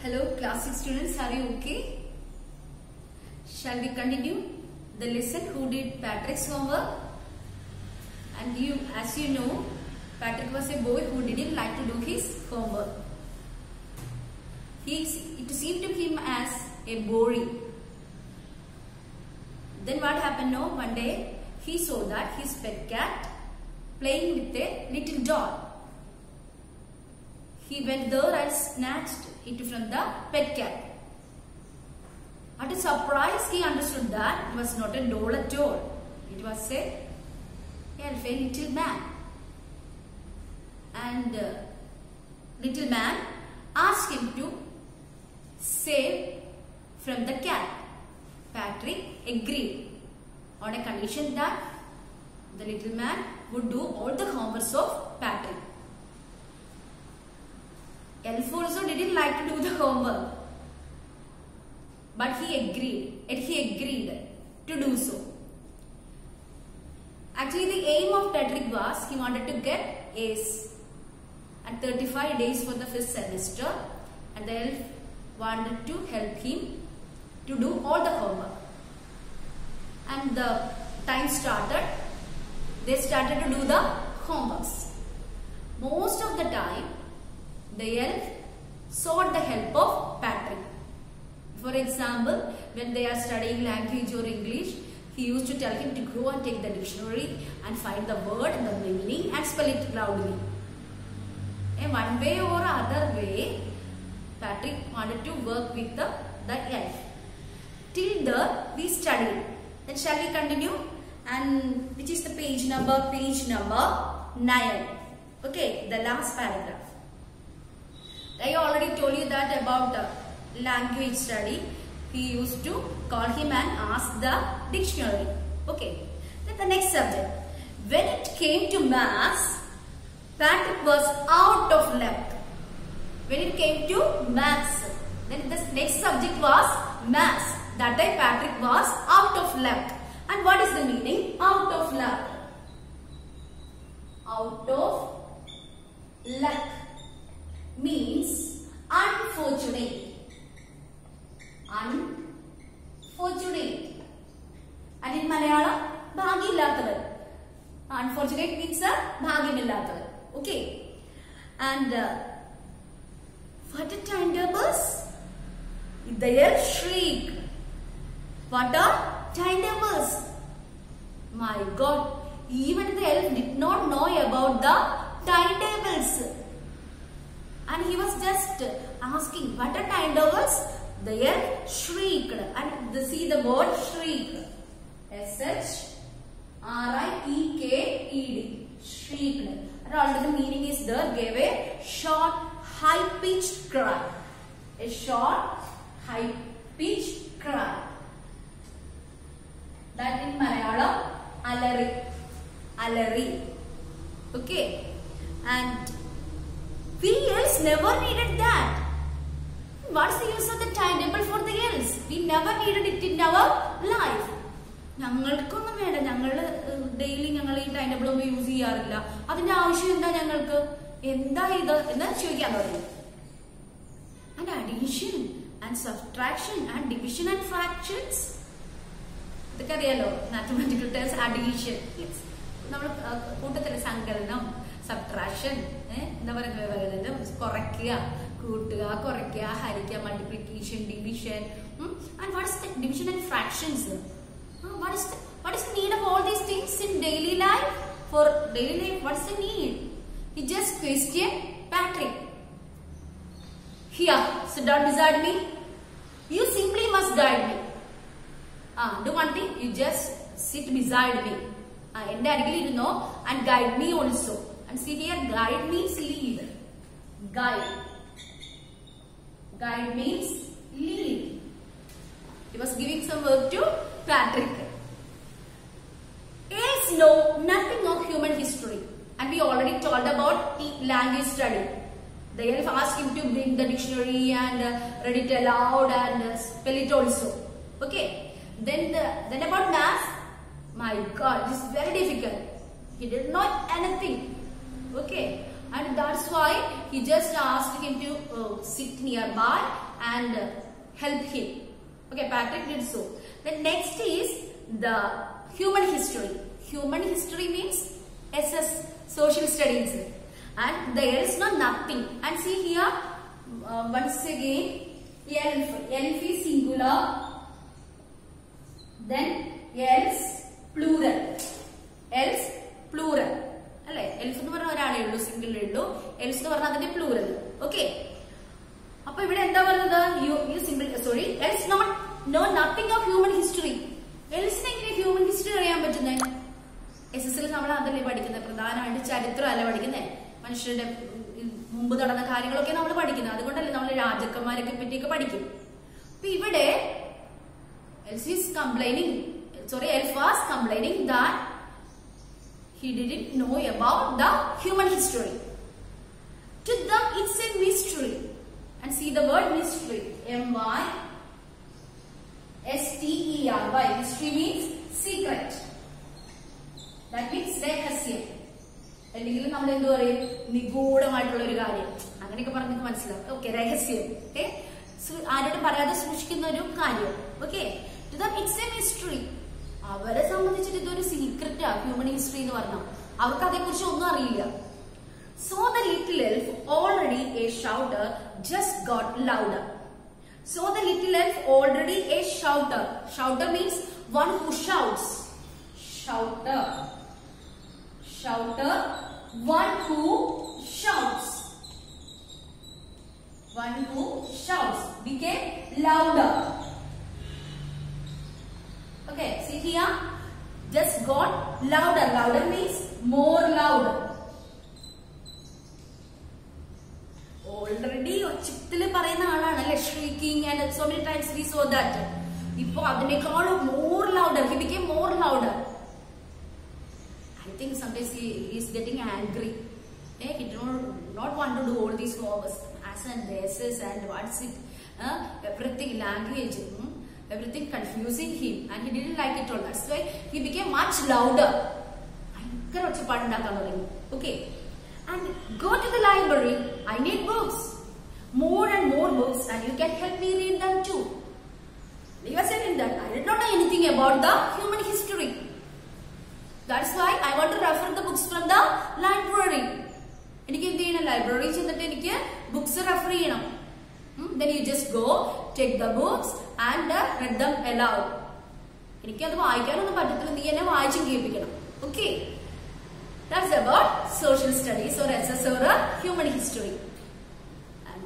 Hello class 6 students, are you okay? Shall we continue the lesson? Who did Patrick's homework? And as you know, Patrick was a boy who didn't like to do his homework. It seemed to him as a boring. Then what happened? No, one day he saw that his pet cat playing with a little doll. He went there and snatched it from the pet cat. At his surprise, he understood that it was not a doll at all. It was a little man. And little man asked him to save from the cat. Patrick agreed on a condition that the little man would do all the homework of Patrick. Elf also didn't like to do the homework, but he agreed to do so. Actually, the aim of Patrick was he wanted to get A's at 35 days for the first semester, and the elf wanted to help him to do all the homework. And the time started. They started to do the homeworks. Most of the time, the elf sought the help of Patrick. For example, when they are studying language or English, he used to tell him to go and take the dictionary and find the word and the meaning and spell it loudly. In one way or other way, Patrick wanted to work with the elf. Till there we studied. Then shall we continue? And which is the page number? Page number 9. Okay, the last paragraph. I already told you that about language study. He used to call him and ask the dictionary. Okay. Then the next subject. When it came to maths, Patrick was out of luck. When it came to maths, then the next subject was maths. That time Patrick was out of luck. And what is the meaning? Out of luck. Out of luck means unfortunate. Unfortunate. And in Malayalam, bhagillathavaru. Unfortunate means bhagyamillathavaru. Okay. And what a timetables? The elf shriek. What are timetables? My God, even the elf did not know about the timetables. And he was just asking, what are timetables? The elf shrieked. And see the word shriek. S-H-R-I-E-K-E-D. Shrieked. And already the meaning is there. Gave a short, high-pitched cry. A short, high-pitched cry. That in Malayalam, alari. Alari. Okay. And we elves never needed that. What's the use of the timetable for the elves? We never needed it in our life. ഞങ്ങൾക്കൊന്നും വേണ്ട. ഞങ്ങൾ daily ഞങ്ങൾ ഈ time table ഒന്നും use ചെയ്യാറില്ല. അതിന്റെ ആവശ്യം എന്താ ഞങ്ങൾക്ക്? എന്താ ഇത് എന്ന് ചോദിക്കാൻ തുടങ്ങി. And addition and subtraction and division and fractions. ഇതൊക്കെ അറിയാലോ, മാത്തമാറ്റിക്കൽ ടേംസ്. അഡീഷൻ നമ്മൾ കൂട്ടത്തിലെ സങ്കലനം, സബ്ട്രാക്ഷൻ, എന്താ പറയുന്നത്, കുറയ്ക്കുക, കൂട്ടുക, കുറയ്ക്കുക, ഹരിക്കുക, multiplication, division. And what is the division and fractions? What is the need of all these things in daily life? For daily life, what is the need? He just questioned Patrick. Here, sit down beside me. You simply must guide me. Do one thing, you just sit beside me. And guide me also. And see here, guide means lead. Guide. Guide means lead. He was giving some work to Patrick. Elves know nothing of human history. And we already told about language study. The elf asked him to bring the dictionary and read it aloud and spell it also. Okay. Then about math. My God, this is very difficult. He did not know anything. Okay. and that's why he just asked him to sit nearby and help him. Okay, Patrick did so. Then next is the human history. Human history means SS, social studies, and there is no nothing. And see here once again, elf is singular, then else plural, else plural. അല്ലെ, എൽഫ് എന്ന് പറഞ്ഞ ഒരാളേ ഉള്ളൂ, single ഉള്ളൂ. Else എന്ന് പറഞ്ഞാൽ അതിന്റെ plural. Okay, അപ്പൊ ഇവിടെ എന്താ പറഞ്ഞത്? Elf know nothing of human history. എൽസിന് എങ്ങനെ ഹ്യൂമൻ ഹിസ്റ്ററി അറിയാൻ പറ്റുന്നത്? SS നമ്മൾ അതല്ലേ പഠിക്കുന്നത്, പ്രധാനമായിട്ട് ചരിത്രമല്ല പഠിക്കുന്നത്, മനുഷ്യരുടെ മുമ്പ് നടന്ന കാര്യങ്ങളൊക്കെ നമ്മൾ പഠിക്കുന്നത്. അതുകൊണ്ടല്ലേ നമ്മൾ രാജാക്കന്മാരൊക്കെ പറ്റിയൊക്കെ പഠിക്കും. അപ്പൊ ഇവിടെ elf was complaining that he didn't know about the human history. To them it's a mystery. And see the word mystery, M-Y-S-T-E-R-Y. Mystery means secret. That means രഹസ്യം. എന്തെങ്കിലും നമ്മൾ എന്ത് പറയും? നിഗൂഢമായിട്ടുള്ള ഒരു കാര്യം, അങ്ങനെയൊക്കെ പറഞ്ഞ് മനസ്സിലാവും. ഓക്കെ, രഹസ്യം. ഓക്കെ, ആരോടും പറയാതെ സൂക്ഷിക്കുന്ന ഒരു കാര്യം. Okay, to them it's a mystery. അവരെ സംബന്ധിച്ചിട്ട് ഇതൊരു സീക്രറ്റാ ഹ്യൂമൻ ഹിസ്റ്ററി എന്ന് പറഞ്ഞാൽ. അവർക്ക് അതേക്കുറിച്ച് ഒന്നും അറിയില്ല. So the little elf, already a shouter, just got louder. So the little elf, already a shouter. Shouter means one who shouts. Shouter. Shouter, one who shouts. One who shouts became louder. Okay, see here, just got louder. Louder means more louder. Already ഒച്ചത്തില് പറയുന്ന ആളാണല്ലേ, shrieking, and so many times we saw that. ഇപ്പൊ അതിനേക്കാളും more louder. He became more louder. I think sometimes he is getting angry. He do not want to do all these words, as and this and what's it, everything, language. Everything confusing him, and he didn't like it all. That's why he became much louder. Okay, and go to the library. I need books, more and more books, and you can help me read them too. He was saying that I did not know anything about the human history. That's why I want to refer the books from the library. എനിക്ക് എന്ത് ചെയ്യണം? Library ചെന്നിട്ട് എനിക്ക് books refer ചെയ്യണം. Then you just go, take the books and read them aloud. എനിക്കത് വായിക്കാനൊന്നും പറ്റത്തില്ല, നീ എന്നെ വായിച്ചും കേൾപ്പിക്കണം. Okay, that's about social studies or SS or human history. And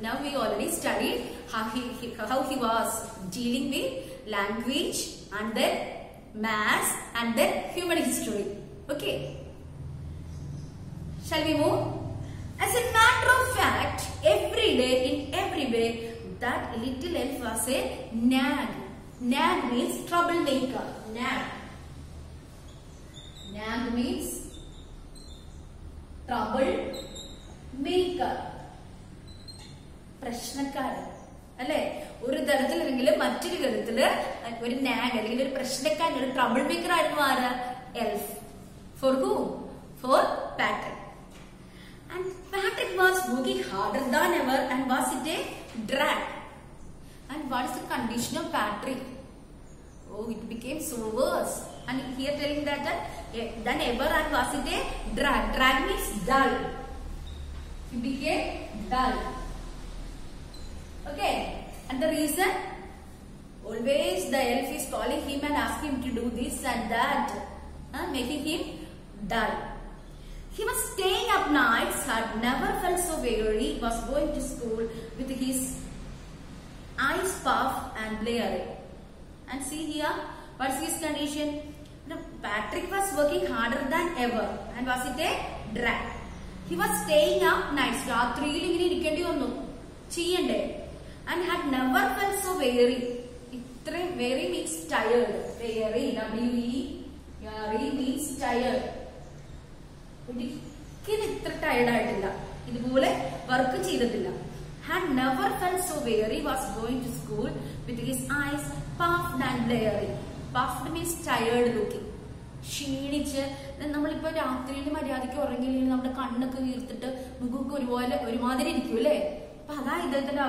now we already studied how he was dealing with language and then maths and then human history. Okay, shall we move? As a matter of fact, every day in every way, that little elf was a nag. Nag means troublemaker. Nag. Nag means troublemaker. പ്രശ്നക്കാരൻ അല്ലെ, ഒരു തരത്തിലെങ്കിലും മറ്റൊരു തരത്തില് ഒരു നാഗ് അല്ലെങ്കിൽ ഒരു പ്രശ്നക്കാരൻ, ഒരു trouble maker ആയിരുന്നു ആര്? Elf. For whom? For Patrick. And Patrick was working harder than ever, and was it a drag? And what is the condition of Patrick? Oh, it became so worse. And here telling that than ever, and was it a drag? Drag means dull. He became dull. Okay, and the reason? Always the elf is calling him and asking him to do this and that, making him dull. He was staying up nights, had never felt so weary, was going to school with his eyes puffed and glaring. And see here, what's his condition? Patrick was working harder than ever, and was it a drag? He was staying up nights, രാത്രിയിൽ ഇങ്ങനെ ഇരിക്കേണ്ടി വന്നു, ചെയ്യണ്ടേ, and had never felt so weary. ഇത്രയും weary means tired. Weary, weary means tired. ഒരിക്കലും ഇത്ര tired ആയിട്ടില്ല, ഇതുപോലെ work ചെയ്തിട്ടില്ല. Had never felt so weary, was going to school with his eyes puffed and glaring. Puffed means tired looking. ക്ഷീണിച്ച് നമ്മളിപ്പോ രാത്രിയിൽ മര്യാദയ്ക്ക് ഉറങ്ങിയില്ലെങ്കിൽ നമ്മുടെ കണ്ണൊക്കെ വീർത്തിട്ട് മുഖമൊക്കെ ഒരുമാതിരി ഇരിക്കും അല്ലേ? അപ്പൊ അതാ ഇദ്ദേഹത്തിന്റെ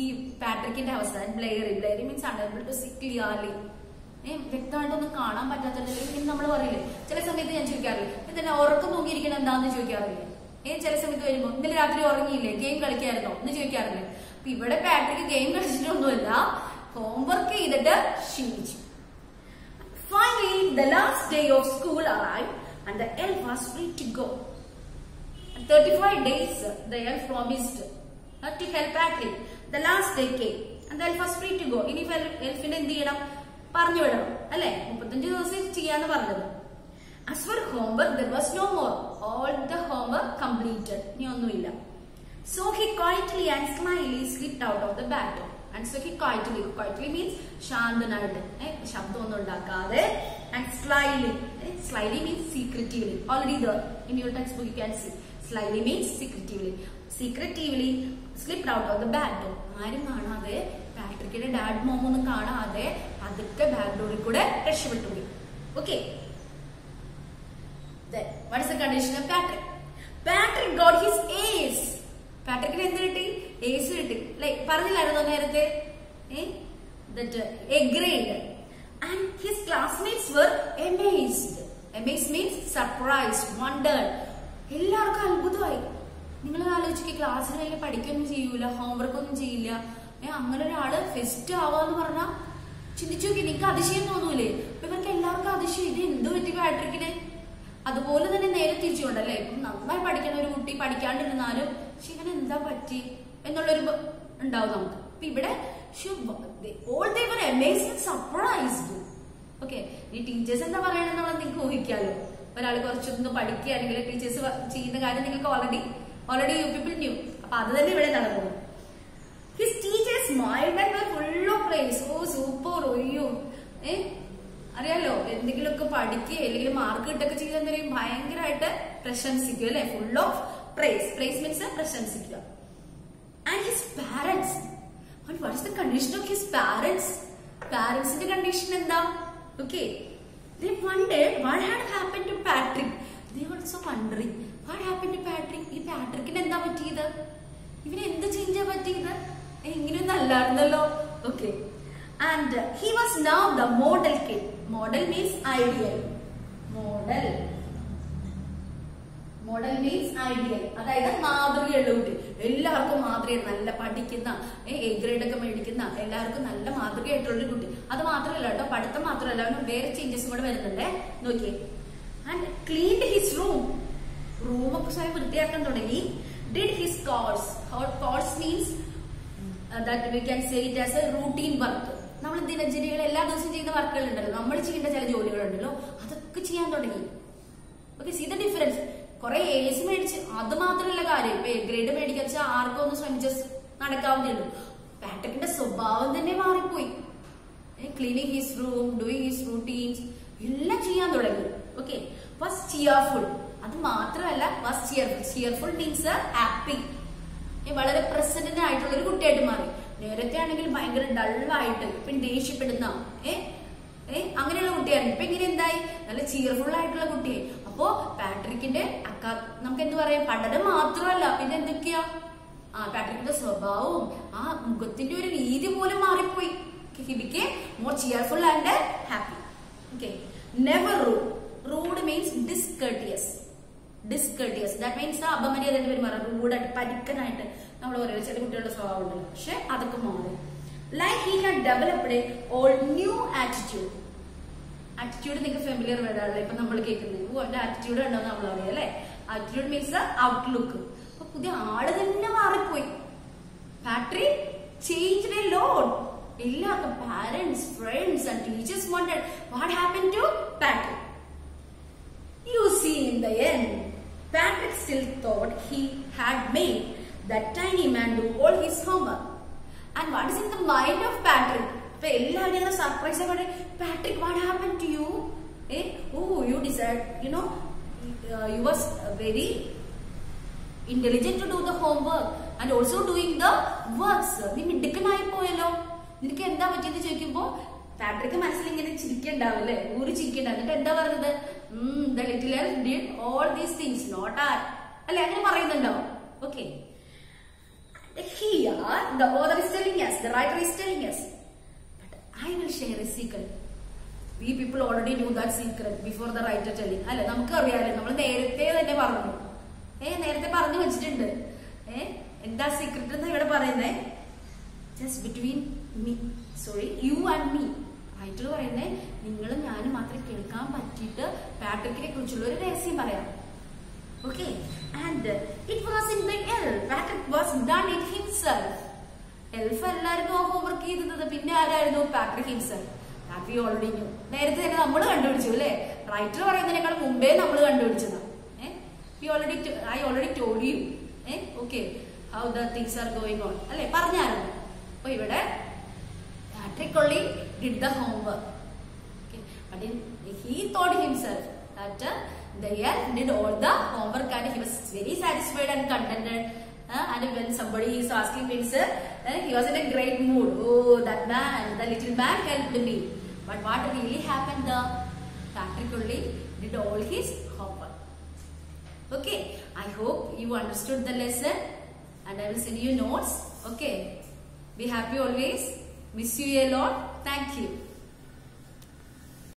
ഈ പാട്രിക്കിന്റെ അവസ്ഥ. Blurry means unable to see clearly, വ്യക്തമായിട്ടൊന്നും കാണാൻ പറ്റാത്തതിൽ നമ്മൾ പറയില്ലേ, ചില സമയത്ത് ഞാൻ ചോദിക്കാറില്ലേ ഇതന്നെ ഉറക്കം തൂങ്ങിയിരിക്കണം എന്താന്ന് ചോദിക്കാറില്ലേ? ചില സമയത്ത് വരുമ്പോ ഇന്നലെ രാത്രി ഉറങ്ങിയില്ലേ, ഗെയിം കളിക്കായിരുന്നോ എന്ന് ചോദിക്കാറില്ലേ? അപ്പൊ ഇവിടെ പാട്രിക്ക് ഗെയിം കളിച്ചിട്ടൊന്നുമല്ല, ഹോംവർക്ക് ചെയ്തിട്ട് ക്ഷീണിച്ചു. Finally, the last day of school arrived and the elf was free to go. At 35 days, the elf promised to help Patrick. The last day came and the elf was free to go. ഇനി എൽഫിനെ എന്ത് ചെയ്യണം? പറഞ്ഞു വിടണം അല്ലെ? 35 ദിവസം ചെയ്യാന്ന് പറഞ്ഞത്. As for homework, there was no more. All the homework completed. ഇനി ഒന്നുമില്ല. So he quietly and slyly slipped out of the bathroom. And so he quietly means ശാന്തനായിട്ട്, ശബ്ദമൊന്നും ഉണ്ടാക്കാതെ, and slyly means secretively. Already there in your textbook you can see. Slyly means secretively slipped out of the back door. ആരും കാണാതെ, പാട്രിക്കിന്റെ dad മോമൊന്നും കാണാതെ അതൊക്കെ back ഡോറിൽ കൂടെ രക്ഷപ്പെട്ടു പോയി. Okay. Then what is the condition of Patrick? Patrick got his A's. പാട്രിക്കിന് എന്ത് കിട്ടി? A's കിട്ടി. ലൈക് പറഞ്ഞില്ലായിരുന്നോ നേരത്തെ? A grade. And his classmates were amazed. Amazed means surprised, wondered. എല്ലാവർക്കും അത്ഭുതമായി. നിങ്ങൾ ആലോചിക്കുക, ക്ലാസ്സിൽ വലിയ പഠിക്കൊന്നും ചെയ്യൂല, ഹോംവർക്ക് ഒന്നും ചെയ്യില്ല, അങ്ങനെ ഒരാള് ഫെസ്റ്റ് ആവാന്ന് പറഞ്ഞാ ചിന്തിച്ചു നോക്കി, നിങ്ങൾക്ക് അതിശയം തോന്നൂലേ? ഇവർക്ക് എല്ലാവർക്കും അതിശയം, ഇത് എന്ത് പറ്റി പാട്രിക്കിന്? അതുപോലെ തന്നെ നേരെ തിരിച്ചുകൊണ്ടല്ലേ, ഇപ്പം നന്നായി പഠിക്കുന്ന ഒരു കുട്ടി പഠിക്കാണ്ടിരുന്നാലും ഇവൻ എന്താ പറ്റി എന്നുള്ളൊരു ഉണ്ടാവും നമുക്ക്. അപ്പൊ ഇവിടെ all they were amazed and surprised. Okay, ഈ ടീച്ചേഴ്സ് എന്താ പറയണെന്നുള്ളത് നിങ്ങൾക്ക് ഊഹിക്കാലോ. ഒരാൾ കുറച്ചൊന്ന് പഠിക്കുകയാണെങ്കിൽ ടീച്ചേഴ്സ് ചെയ്യുന്ന കാര്യം നിങ്ങൾക്ക് ഓൾറെഡി യു പീപ്പിൾ ന്യൂ. അപ്പൊ അത് തന്നെ ഇവിടെ നടക്കുന്നു. His teachers smiled and were full of praise. Oh super, ഒയ്യോ, അറിയാലോ, എന്തെങ്കിലുമൊക്കെ പഠിക്കുക അല്ലെങ്കിൽ മാർക്ക് കിട്ടൊക്കെ ചെയ്തെന്നറിയും ഭയങ്കരമായിട്ട് പ്രശംസിക്കുക അല്ലെ? ഫുൾ ഓഫ് പ്രൈസ് മീൻസ് പ്രശംസിക്കുക. And his parents, what is the condition of his parents? Parentsന്റെ കണ്ടീഷൻ എന്താ? Okay, they wondered what had happened to Patrick. They were also wondering what happened to Patrick. ഈ പാട്രിക്കിന് എന്താ പറ്റിയത്? ഇവന് എന്ത് ചേഞ്ചാ പറ്റിയത്? ഇങ്ങനെയൊന്നും അല്ലായിരുന്നല്ലോ. Okay, and he was now the model kid. Model means ideal. Model means ideal. അതായത് മാതൃകയുള്ള കുട്ടി. എല്ലാവർക്കും മാതൃക, നല്ല പഠിക്കുന്ന, എ ഗ്രേഡ് ഒക്കെ മേടിക്കുന്ന, എല്ലാവർക്കും നല്ല മാതൃകയായിട്ടുള്ളൊരു കുട്ടി. അത് മാത്രമല്ല കേട്ടോ, പഠിത്തം മാത്രമല്ല, വേറെ ചേഞ്ചസും കൂടെ വരുന്നുണ്ടേ. നോക്കിയേ. ആൻഡ് ക്ലീൻഡ് ഹിസ് റൂമൊക്കെ സ്വയം വൃത്തിയാക്കാൻ തുടങ്ങി. Did his course. Course means that we can say it as A routine work. നമ്മൾ ദിനചര്യകൾ എല്ലാ ദിവസവും ചെയ്യുന്ന വർക്കുകൾ ഉണ്ടല്ലോ, നമ്മൾ ചെയ്യേണ്ട ചില ജോലികളുണ്ടല്ലോ, അതൊക്കെ ചെയ്യാൻ തുടങ്ങി. Okay, see the difference. കുറെ ഏസ് മേടിച്ച് അത് മാത്രമല്ല കാര്യം. ഇപ്പൊ എ ഗ്രേഡ് മേടിക്കാൻ വെച്ചാൽ ആർക്കും ഒന്ന് ശ്രമിച്ച് നടക്കാവുന്നേ ഉള്ളൂ. പാട്രിക്കിന്റെ സ്വഭാവം തന്നെ മാറിപ്പോയി. Cleaning his room, doing his routines എല്ലാം ചെയ്യാൻ തുടങ്ങി. Okay, was cheerful. അത് മാത്രമല്ല, വാസ് ചിയർഫുൾ മീൻസ് ഹാപ്പി. വളരെ പ്രസന്റ് ആയിട്ടുള്ള ഒരു കുട്ടിയായിട്ട് മാറി. നേരത്തെ ആണെങ്കിൽ ഭയങ്കര ഡള്ളായിട്ട്, ഇപ്പൊ ദേഷ്യപ്പെടുന്ന അങ്ങനെയുള്ള കുട്ടിയായിരുന്നു. ഇപ്പൊ ഇങ്ങനെ എന്തായി? നല്ല ചിയർഫുൾ ആയിട്ടുള്ള കുട്ടിയെ. അപ്പോ പാട്രിക്കിന്റെ നമുക്ക് എന്ത് പറയാം, പഠനം മാത്രമല്ല പിന്നെ എന്തൊക്കെയാ, പാട്രിക്കിന്റെ സ്വഭാവവും ആ മുഖത്തിന്റെ ഒരു രീതി പോലും മാറിപ്പോയി. He became more cheerful and happy. Okay, never rude. Rude means discourteous. That means അപമര്യാദ എന്റെ പേര് മാറാം. റൂഡായിട്ട്, പരിക്കനായിട്ട് നമ്മൾ പറയുന്നത് ചില കുട്ടികളുടെ സ്വഭാവം ഉണ്ടല്ലോ, പക്ഷെ അതൊക്കെ മാറും. Like he had developed a all new attitude. Attitude നിങ്ങൾക്ക് ഫെമിലിയർ വേർഡാണല്ലോ ഇപ്പൊ നമ്മൾ കേൾക്കുന്നത്. അവന്റെ ആറ്റിറ്റ്യൂഡ് ഉണ്ടോന്ന് നമ്മൾ അറിയാം അല്ലെ? Attitude means outlook. അപ്പൊ പുതിയ ആള് തന്നെ മാറിപ്പോയി. Patrick changed a lot. എല്ലാവർക്കും, parents, friends and teachers wondered what happened to Patrick. You see, in the end, Patrick still thought he had made that tiny man do all his homework. And what is in the mind of Patrick? ഇപ്പൊ എല്ലാവരും surprise ആയിട്ട്, Patrick what happen to you? You decided, you was very intelligent to do the homework and also doing the works. നീ മിടുക്കനായി പോയല്ലോ, നിനക്ക് എന്താ പറ്റിയെന്ന് ചോദിക്കുമ്പോ Patrick മനസ്സിൽ ഇങ്ങനെ ചിരിക്കണ്ടാവില്ലേ, ഊര് ചിരിക്കണ്ടാവും. എന്നിട്ട് എന്താ പറഞ്ഞത്? the little elf did all these things, not I. അല്ലെ അങ്ങനെ പറയുന്നുണ്ടോ? Okay. Here, the author is telling us, the writer is telling us, but I will share a secret. We people already knew that secret before the writer telling. അല്ലെ നമുക്ക് അറിയാലോ, നമ്മൾ നേരത്തെ തന്നെ പറഞ്ഞു. നേരത്തെ പറഞ്ഞു വെച്ചിട്ടുണ്ട്. എന്താ സീക്രട്ട് എന്ന് ഇവിടെ പറയുന്നേ? Just between me, sorry, you and me. Writer പറയുന്നേ നിങ്ങളും ഞാനും മാത്രം കേൾക്കാൻ പറ്റിയിട്ട് പാട്രിക്കിനെ കുറിച്ചുള്ള ഒരു രഹസ്യം പറയാം. Okay, and it wasn't the elf. Patrick was done it himself. Elf അല്ലായിരുന്നു ഹോംവർക്ക് ചെയ്തത്, പിന്നെ ആരായിരുന്നു? Patrick himself. That we already knew. നേരത്തെ തന്നെ നമ്മൾ കണ്ടുപിടിച്ചു അല്ലേ? റൈറ്റർ പറയുന്നതിനേക്കാൾ മുമ്പേ നമ്മൾ കണ്ടുപിടിച്ചതാണ്. I already told you. Okay, how the things are going on. അല്ലെ പറഞ്ഞായിരുന്നു. അപ്പൊ ഇവിടെ Patrick only did the homework. Okay, but he thought himself that the elf did all the homework and he was very satisfied and contented. And when somebody is asking things, he was in a great mood. Oh, that man, the little man helped me. But what really happened? Patrick only did all his homework. Okay, I hope you understood the lesson and I will send you notes. Okay, be happy always. Miss you a lot. Thank you.